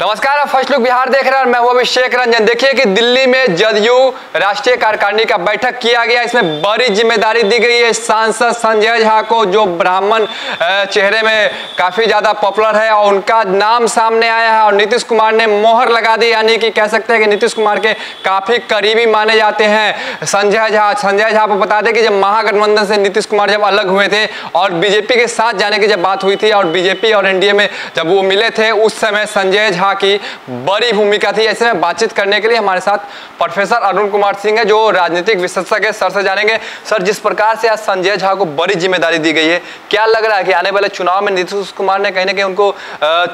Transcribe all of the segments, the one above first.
नमस्कार, आप first look Bihar देख रहे हैं और मैं वो अभिषेक रंजन। देखिए कि दिल्ली में जदयू राष्ट्रीय कार्यकारिणी का बैठक किया गया। इसमें बड़ी जिम्मेदारी दी गई है सांसद संजय झा को, जो ब्राह्मण चेहरे में काफी ज्यादा पॉपुलर है और उनका नाम सामने आया है और नीतीश कुमार ने मोहर लगा दी, यानी कि कह सकते हैं कि नीतीश कुमार के काफी करीबी माने जाते हैं संजय झा को बता दें कि जब महागठबंधन से नीतीश कुमार जब अलग हुए थे और बीजेपी के साथ जाने की जब बात हुई थी और बीजेपी और एनडीए में जब वो मिले थे, उस समय संजय झा की बड़ी भूमिका थी। ऐसे में बातचीत करने के लिए हमारे साथ प्रोफेसर अरुण कुमार सिंह है, जो राजनीतिक विशेषज्ञ है। सर से जानेंगे, सर जिस प्रकार से आज संजय झा को बड़ी जिम्मेदारी दी गई है, क्या लग रहा है कि आने वाले चुनाव में नीतीश कुमार ने कहीं ना कहीं उनको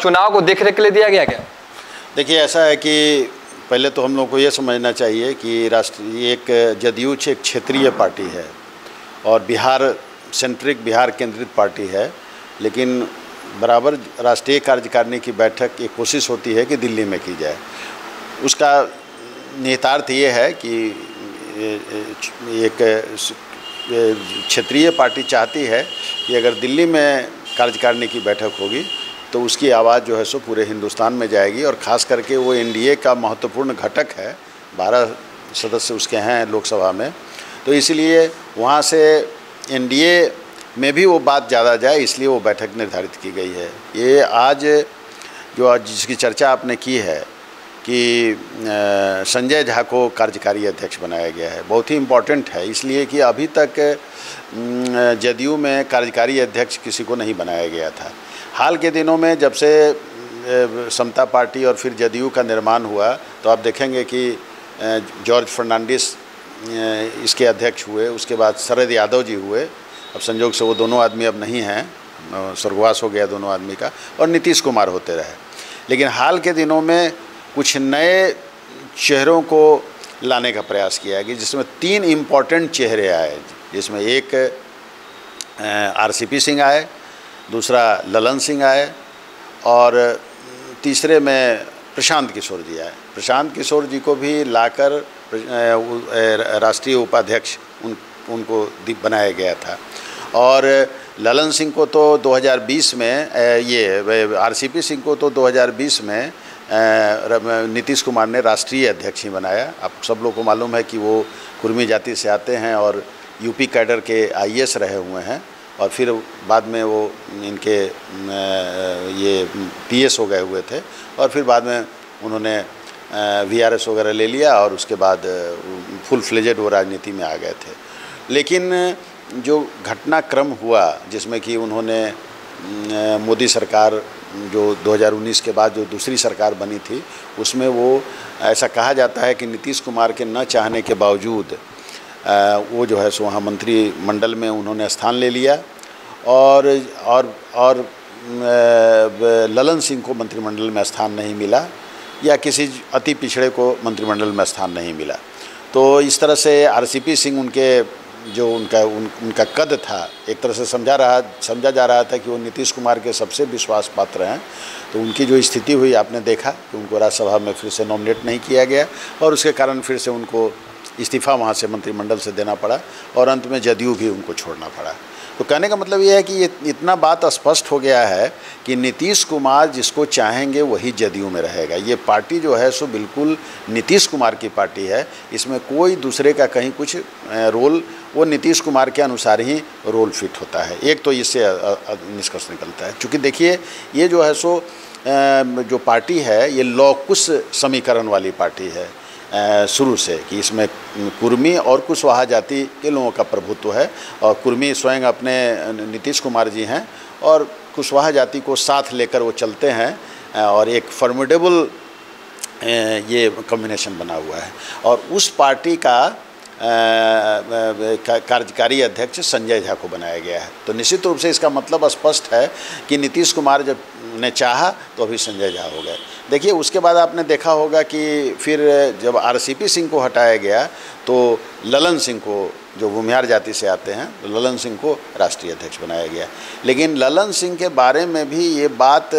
चुनाव को देखरेख के लिए दिया गया क्या? देखिए, ऐसा है कि पहले तो हम लोग को ये समझना चाहिए कि राष्ट्रीय एक जदयू एक क्षेत्रीय पार्टी है और बिहार केंद्रित पार्टी है, लेकिन बराबर राष्ट्रीय कार्यकारिणी की बैठक एक कोशिश होती है कि दिल्ली में की जाए। उसका निहितार्थ ये है कि एक क्षेत्रीय पार्टी चाहती है कि अगर दिल्ली में कार्यकारिणी की बैठक होगी तो उसकी आवाज़ जो है सो पूरे हिंदुस्तान में जाएगी और ख़ास करके वो एनडीए का महत्वपूर्ण घटक है, 12 सदस्य उसके हैं लोकसभा में, तो इसलिए वहाँ से एनडीए में भी वो बात ज़्यादा जाए, इसलिए वो बैठक निर्धारित की गई है। ये आज जिसकी चर्चा आपने की है कि संजय झा को कार्यकारी अध्यक्ष बनाया गया है, बहुत ही इम्पोर्टेंट है, इसलिए कि अभी तक जदयू में कार्यकारी अध्यक्ष किसी को नहीं बनाया गया था। हाल के दिनों में जब से समता पार्टी और फिर जदयू का निर्माण हुआ तो आप देखेंगे कि जॉर्ज फर्नांडिस इसके अध्यक्ष हुए, उसके बाद शरद यादव जी हुए। अब संजोग से वो दोनों आदमी अब नहीं हैं, स्वर्गवास हो गया दोनों आदमी का, और नीतीश कुमार होते रहे। लेकिन हाल के दिनों में कुछ नए चेहरों को लाने का प्रयास किया गया, जिसमें 3 इम्पॉर्टेंट चेहरे आए, जिसमें एक आरसीपी सिंह आए, दूसरा ललन सिंह आए और तीसरे में प्रशांत किशोर जी आए। प्रशांत किशोर जी को भी लाकर राष्ट्रीय उपाध्यक्ष उनको बनाया गया था। और ललन सिंह को तो 2020 में आरसीपी सिंह को तो 2020 में नीतीश कुमार ने राष्ट्रीय अध्यक्ष ही बनाया। आप सब लोग को मालूम है कि वो कुर्मी जाति से आते हैं और यूपी कैडर के आईएएस रहे हुए हैं और फिर बाद में वो इनके ये पीएस हो गए हुए थे और फिर बाद में उन्होंने वीआरएस वगैरह ले लिया और उसके बाद फुल फ्लेजेड वो राजनीति में आ गए थे। लेकिन जो घटनाक्रम हुआ जिसमें कि उन्होंने मोदी सरकार जो 2019 के बाद जो दूसरी सरकार बनी थी, उसमें वो ऐसा कहा जाता है कि नीतीश कुमार के न चाहने के बावजूद वो जो है सो वहाँ मंत्रिमंडल में उन्होंने स्थान ले लिया और ललन सिंह को मंत्रिमंडल में स्थान नहीं मिला या किसी अति पिछड़े को मंत्रिमंडल में स्थान नहीं मिला। तो इस तरह से आरसीपी सिंह उनके जो उनका कद था, एक तरह से समझा जा रहा था कि वो नीतीश कुमार के सबसे विश्वास पात्र हैं। तो उनकी जो स्थिति हुई आपने देखा कि उनको राज्यसभा में फिर से नॉमिनेट नहीं किया गया और उसके कारण फिर से उनको इस्तीफ़ा वहाँ से मंत्रिमंडल से देना पड़ा और अंत में जदयू भी उनको छोड़ना पड़ा। तो कहने का मतलब ये है कि ये इतना बात स्पष्ट हो गया है कि नीतीश कुमार जिसको चाहेंगे वही जदयू में रहेगा। ये पार्टी जो है सो बिल्कुल नीतीश कुमार की पार्टी है, इसमें कोई दूसरे का कहीं कुछ रोल, वो नीतीश कुमार के अनुसार ही रोल फिट होता है। एक तो इससे निष्कर्ष निकलता है, क्योंकि देखिए ये जो है सो जो पार्टी है ये लॉकुश समीकरण वाली पार्टी है शुरू से, कि इसमें कुर्मी और कुशवाहा जाति के लोगों का प्रभुत्व है और कुर्मी स्वयं अपने नीतीश कुमार जी हैं और कुशवाहा जाति को साथ लेकर वो चलते हैं और एक फॉर्मिडेबल ये कॉम्बिनेशन बना हुआ है। और उस पार्टी का कार्यकारी अध्यक्ष संजय झा को बनाया गया है। तो निश्चित रूप से इसका मतलब स्पष्ट है कि नीतीश कुमार जब ने चाहा तो अभी संजय झा हो गए। देखिए उसके बाद आपने देखा होगा कि फिर जब आरसीपी सिंह को हटाया गया तो ललन सिंह को, जो भूमिहार जाति से आते हैं, तो ललन सिंह को राष्ट्रीय अध्यक्ष बनाया गया। लेकिन ललन सिंह के बारे में भी ये बात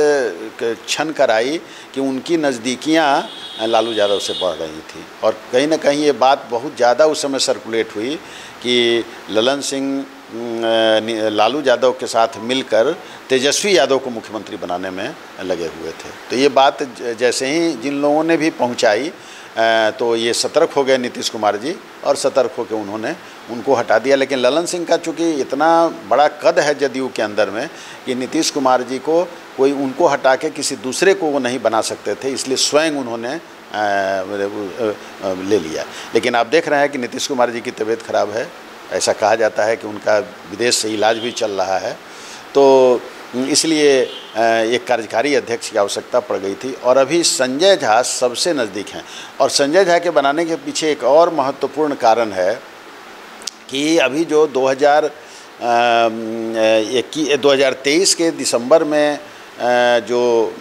छन कर आई कि उनकी नज़दीकियाँ लालू यादव से बढ़ रही थी और कहीं ना कहीं ये बात बहुत ज़्यादा उस समय सर्कुलेट हुई कि ललन सिंह लालू यादव के साथ मिलकर तेजस्वी यादव को मुख्यमंत्री बनाने में लगे हुए थे। तो ये बात जैसे ही जिन लोगों ने भी पहुंचाई तो ये सतर्क हो गए नीतीश कुमार जी, और सतर्क होकर उन्होंने उनको हटा दिया। लेकिन ललन सिंह का चूँकि इतना बड़ा कद है जदयू के अंदर में कि नीतीश कुमार जी को कोई उनको हटा के किसी दूसरे को वो नहीं बना सकते थे, इसलिए स्वयं उन्होंने ले लिया। लेकिन आप देख रहे हैं कि नीतीश कुमार जी की तबीयत खराब है, ऐसा कहा जाता है कि उनका विदेश से इलाज भी चल रहा है, तो इसलिए एक कार्यकारी अध्यक्ष की आवश्यकता पड़ गई थी। और अभी संजय झा सबसे नज़दीक हैं, और संजय झा के बनाने के पीछे एक और महत्वपूर्ण कारण है कि अभी जो 2023 के दिसंबर में जो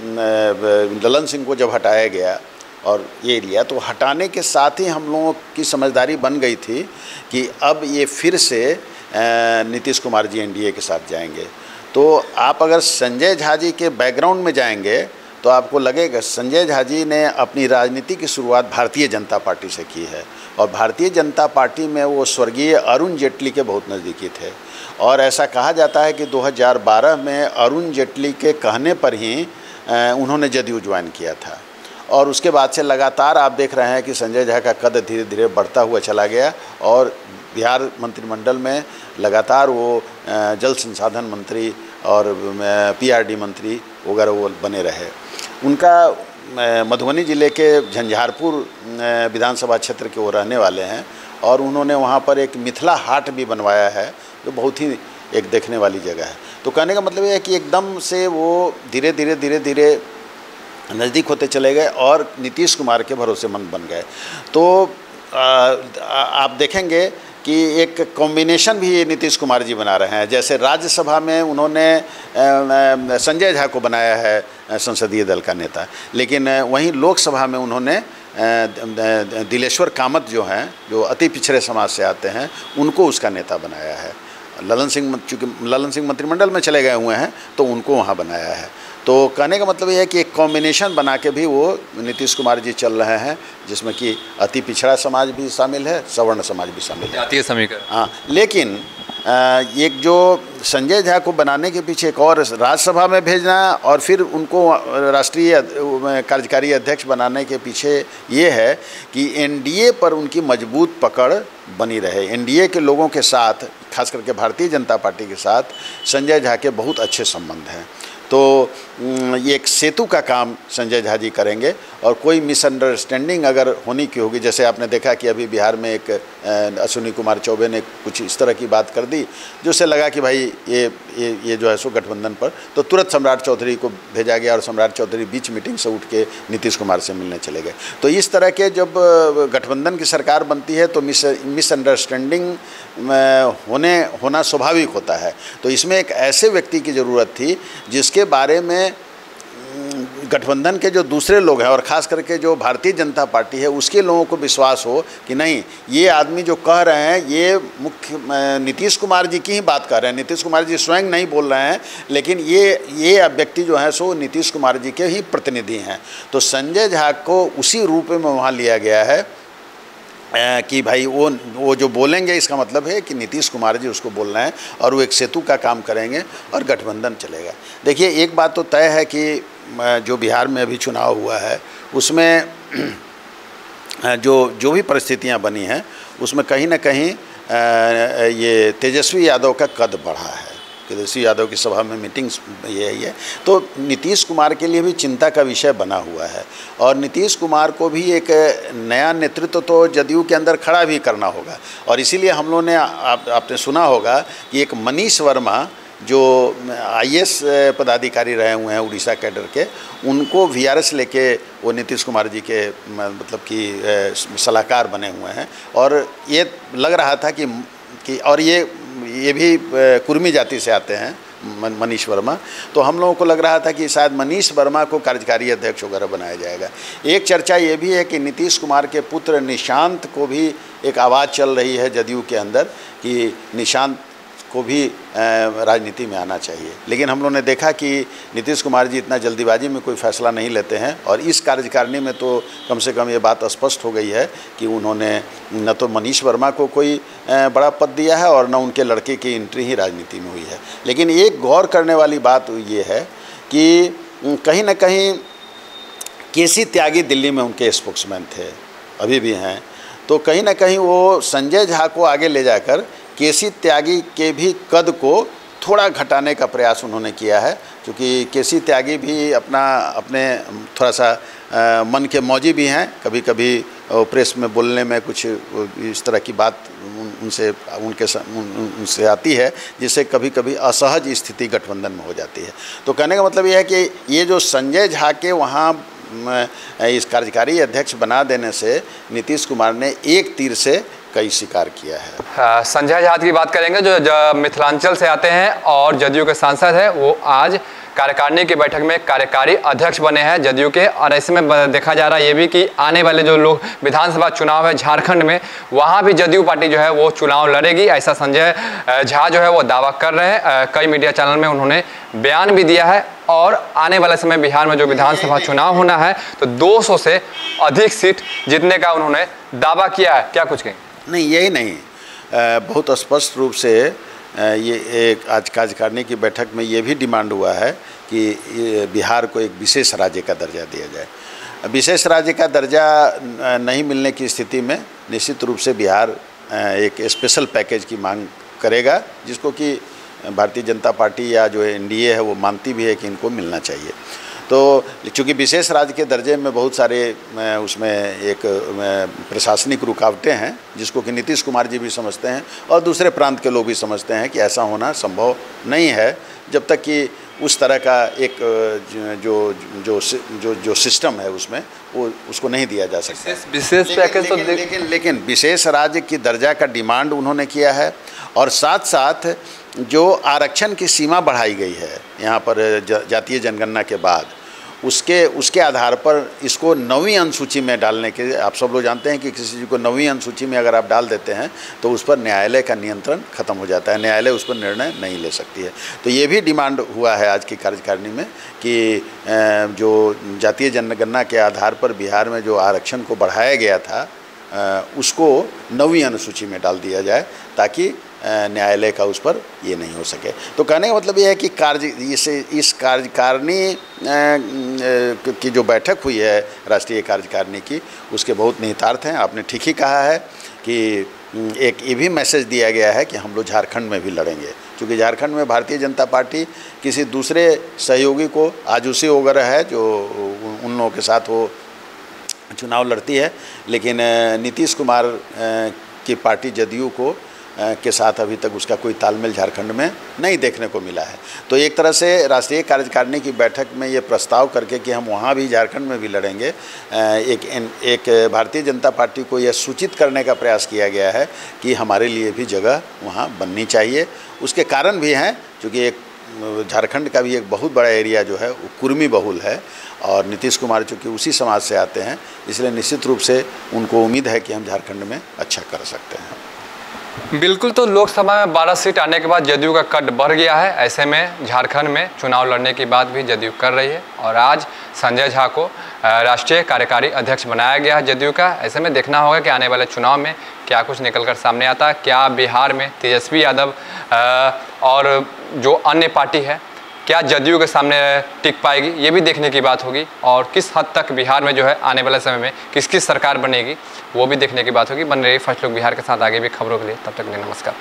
ललन सिंह को जब हटाया गया और ये लिया, तो हटाने के साथ ही हम लोगों की समझदारी बन गई थी कि अब ये फिर से नीतीश कुमार जी एनडीए के साथ जाएंगे। तो आप अगर संजय झा जी के बैकग्राउंड में जाएंगे तो आपको लगेगा संजय झा जी ने अपनी राजनीति की शुरुआत भारतीय जनता पार्टी से की है, और भारतीय जनता पार्टी में वो स्वर्गीय अरुण जेटली के बहुत नज़दीकी थे। और ऐसा कहा जाता है कि 2012 में अरुण जेटली के कहने पर ही उन्होंने जदयू ज्वाइन किया था, और उसके बाद से लगातार आप देख रहे हैं कि संजय झा का कद धीरे धीरे बढ़ता हुआ चला गया, और बिहार मंत्रिमंडल में लगातार वो जल संसाधन मंत्री और पीआरडी मंत्री वगैरह वो बने रहे। उनका मधुबनी ज़िले के झंझारपुर विधानसभा क्षेत्र के वो रहने वाले हैं, और उन्होंने वहाँ पर एक मिथिला हाट भी बनवाया है जो बहुत ही एक देखने वाली जगह है। तो कहने का मतलब ये है कि एकदम से वो धीरे धीरे नज़दीक होते चले गए और नीतीश कुमार के भरोसेमंद बन गए। तो आप देखेंगे कि एक कॉम्बिनेशन भी नीतीश कुमार जी बना रहे हैं। जैसे राज्यसभा में उन्होंने संजय झा को बनाया है संसदीय दल का नेता, लेकिन वहीं लोकसभा में उन्होंने दिलेश्वर कामत जो हैं, जो अति पिछड़े समाज से आते हैं, उनको उसका नेता बनाया है। ललन सिंह, चूँकि ललन सिंह मंत्रिमंडल में चले गए हुए हैं, तो उनको वहाँ बनाया है। तो कहने का मतलब ये है कि एक कॉम्बिनेशन बना के भी वो नीतीश कुमार जी चल रहे हैं, जिसमें कि अति पिछड़ा समाज भी शामिल है, सवर्ण समाज भी शामिल है, जातीय समीकरण। हाँ, लेकिन एक जो संजय झा को बनाने के पीछे एक और राज्यसभा में भेजना और फिर उनको राष्ट्रीय कार्यकारी अध्यक्ष बनाने के पीछे ये है कि एनडीए पर उनकी मजबूत पकड़ बनी रहे। एनडीए के लोगों के साथ, खास करके भारतीय जनता पार्टी के साथ संजय झा के बहुत अच्छे संबंध हैं। तो ये एक सेतु का काम संजय झा जी करेंगे, और कोई मिसअंडरस्टैंडिंग अगर होने की होगी, जैसे आपने देखा कि अभी बिहार में एक अश्विनी कुमार चौबे ने कुछ इस तरह की बात कर दी जिससे लगा कि भाई ये जो है सो गठबंधन पर, तो तुरंत सम्राट चौधरी को भेजा गया और सम्राट चौधरी बीच मीटिंग से उठ के नीतीश कुमार से मिलने चले गए। तो इस तरह के जब गठबंधन की सरकार बनती है तो मिसअंडरस्टैंडिंग होना स्वाभाविक होता है। तो इसमें एक ऐसे व्यक्ति की ज़रूरत थी जिसके बारे में गठबंधन के जो दूसरे लोग हैं और ख़ास करके जो भारतीय जनता पार्टी है उसके लोगों को विश्वास हो कि नहीं, ये आदमी जो कह रहे हैं ये मुख्य नीतीश कुमार जी की ही बात कर रहे हैं, नीतीश कुमार जी स्वयं नहीं बोल रहे हैं, लेकिन ये व्यक्ति जो है सो नीतीश कुमार जी के ही प्रतिनिधि हैं। तो संजय झा को उसी रूप में वहाँ लिया गया है कि भाई वो जो बोलेंगे इसका मतलब है कि नीतीश कुमार जी उसको बोल रहे हैं, और वो एक सेतु का काम करेंगे और गठबंधन चलेगा। देखिए, एक बात तो तय है कि जो बिहार में अभी चुनाव हुआ है उसमें जो भी परिस्थितियां बनी हैं उसमें कहीं ना कहीं ये तेजस्वी यादव का कद बढ़ा है। तेजस्वी यादव की सभा में मीटिंग्स ये है, तो नीतीश कुमार के लिए भी चिंता का विषय बना हुआ है, और नीतीश कुमार को भी एक नया नेतृत्व तो जदयू के अंदर खड़ा भी करना होगा। और इसीलिए हम लोगों ने आपने सुना होगा कि एक मनीष वर्मा जो आईएएस पदाधिकारी रहे हुए हैं उड़ीसा कैडर के, उनको वीआरएस लेके वो नीतीश कुमार जी के मतलब कि सलाहकार बने हुए हैं। और ये लग रहा था कि और ये भी कुर्मी जाति से आते हैं मनीष वर्मा, तो हम लोगों को लग रहा था कि शायद मनीष वर्मा को कार्यकारी अध्यक्ष वगैरह बनाया जाएगा। एक चर्चा ये भी है कि नीतीश कुमार के पुत्र निशांत को भी एक आवाज़ चल रही है जदयू के अंदर कि निशांत को भी राजनीति में आना चाहिए। लेकिन हम लोगों ने देखा कि नीतीश कुमार जी इतना जल्दीबाजी में कोई फैसला नहीं लेते हैं और इस कार्यकारिणी में तो कम से कम ये बात स्पष्ट हो गई है कि उन्होंने न तो मनीष वर्मा को कोई बड़ा पद दिया है और न उनके लड़के की एंट्री ही राजनीति में हुई है। लेकिन एक गौर करने वाली बात ये है कि कहीं न कहीं केसी त्यागी दिल्ली में उनके स्पोक्समैन थे, अभी भी हैं, तो कहीं ना कहीं वो संजय झा को आगे ले जाकर केसी त्यागी के भी कद को थोड़ा घटाने का प्रयास उन्होंने किया है, क्योंकि केसी त्यागी भी अपने थोड़ा सा मन के मौजी भी हैं। कभी कभी प्रेस में बोलने में कुछ इस तरह की बात उनसे आती है जिससे कभी कभी असहज स्थिति गठबंधन में हो जाती है। तो कहने का मतलब ये है कि ये जो संजय झा के वहाँ इस कार्यकारी अध्यक्ष बना देने से नीतीश कुमार ने एक तीर से कई शिकार किया है। संजय झा की बात करेंगे जो मिथिलांचल से आते हैं और जदयू के सांसद हैं। वो आज कार्यकारिणी की बैठक में कार्यकारी अध्यक्ष बने हैं जदयू के, और ऐसे में देखा जा रहा है ये भी कि आने वाले जो लोग विधानसभा चुनाव है झारखंड में, वहाँ भी जदयू पार्टी जो है वो चुनाव लड़ेगी, ऐसा संजय झा जो है वो दावा कर रहे हैं। कई मीडिया चैनल में उन्होंने बयान भी दिया है और आने वाले समय बिहार में जो विधानसभा चुनाव होना है तो 200 से अधिक सीट जीतने का उन्होंने दावा किया है। क्या कुछ कहें? नहीं, यही नहीं, बहुत स्पष्ट रूप से ये एक आज कार्यकारिणी की बैठक में ये भी डिमांड हुआ है कि बिहार को एक विशेष राज्य का दर्जा दिया जाए। विशेष राज्य का दर्जा नहीं मिलने की स्थिति में निश्चित रूप से बिहार एक स्पेशल पैकेज की मांग करेगा, जिसको कि भारतीय जनता पार्टी या जो एनडीए है वो मानती भी है कि इनको मिलना चाहिए। तो चूँकि विशेष राज्य के दर्जे में बहुत सारे उसमें एक प्रशासनिक रुकावटें हैं, जिसको कि नीतीश कुमार जी भी समझते हैं और दूसरे प्रांत के लोग भी समझते हैं कि ऐसा होना संभव नहीं है जब तक कि उस तरह का एक जो सिस्टम है उसमें वो उसको नहीं दिया जा सकता। विशेष पैकेज तो लेकिन विशेष राज्य की दर्जा का डिमांड उन्होंने किया है और साथ साथ जो आरक्षण की सीमा बढ़ाई गई है यहाँ पर जातीय जनगणना के बाद, उसके आधार पर इसको 9वीं अनुसूची में डालने के, आप सब लोग जानते हैं कि किसी चीज़ को 9वीं अनुसूची में अगर आप डाल देते हैं तो उस पर न्यायालय का नियंत्रण खत्म हो जाता है, न्यायालय उस पर निर्णय नहीं ले सकती है। तो ये भी डिमांड हुआ है आज की कार्यकारिणी में कि जो जातीय जनगणना के आधार पर बिहार में जो आरक्षण को बढ़ाया गया था उसको 9वीं अनुसूची में डाल दिया जाए ताकि न्यायालय का उस पर ये नहीं हो सके। तो कहने का मतलब ये है कि इस कार्यकारिणी की जो बैठक हुई है राष्ट्रीय कार्यकारिणी की, उसके बहुत निहितार्थ हैं। आपने ठीक ही कहा है कि एक ये भी मैसेज दिया गया है कि हम लोग झारखंड में भी लड़ेंगे, क्योंकि झारखंड में भारतीय जनता पार्टी किसी दूसरे सहयोगी को, आजूसी वगैरह है जो उन लोगों के साथ वो चुनाव लड़ती है, लेकिन नीतीश कुमार की पार्टी जदयू को के साथ अभी तक उसका कोई तालमेल झारखंड में नहीं देखने को मिला है। तो एक तरह से राष्ट्रीय कार्यकारिणी की बैठक में ये प्रस्ताव करके कि हम वहाँ भी झारखंड में भी लड़ेंगे, एक भारतीय जनता पार्टी को यह सूचित करने का प्रयास किया गया है कि हमारे लिए भी जगह वहाँ बननी चाहिए। उसके कारण भी हैं, क्योंकि एक झारखंड का भी एक बहुत बड़ा एरिया जो है वो कुर्मी बहुल है और नीतीश कुमार चूँकि उसी समाज से आते हैं, इसलिए निश्चित रूप से उनको उम्मीद है कि हम झारखंड में अच्छा कर सकते हैं। बिल्कुल, तो लोकसभा में 12 सीट आने के बाद जदयू का कद बढ़ गया है। ऐसे में झारखंड में चुनाव लड़ने की बात भी जदयू कर रही है और आज संजय झा को राष्ट्रीय कार्यकारी अध्यक्ष बनाया गया है जदयू का। ऐसे में देखना होगा कि आने वाले चुनाव में क्या कुछ निकल कर सामने आता है। क्या बिहार में तेजस्वी यादव और जो अन्य पार्टी है क्या जदयू के सामने टिक पाएगी, ये भी देखने की बात होगी। और किस हद तक बिहार में जो है आने वाले समय में किसकी सरकार बनेगी वो भी देखने की बात होगी। बन रही फर्स्ट लुक बिहार के साथ आगे भी खबरों के लिए, तब तक के लिए नमस्कार।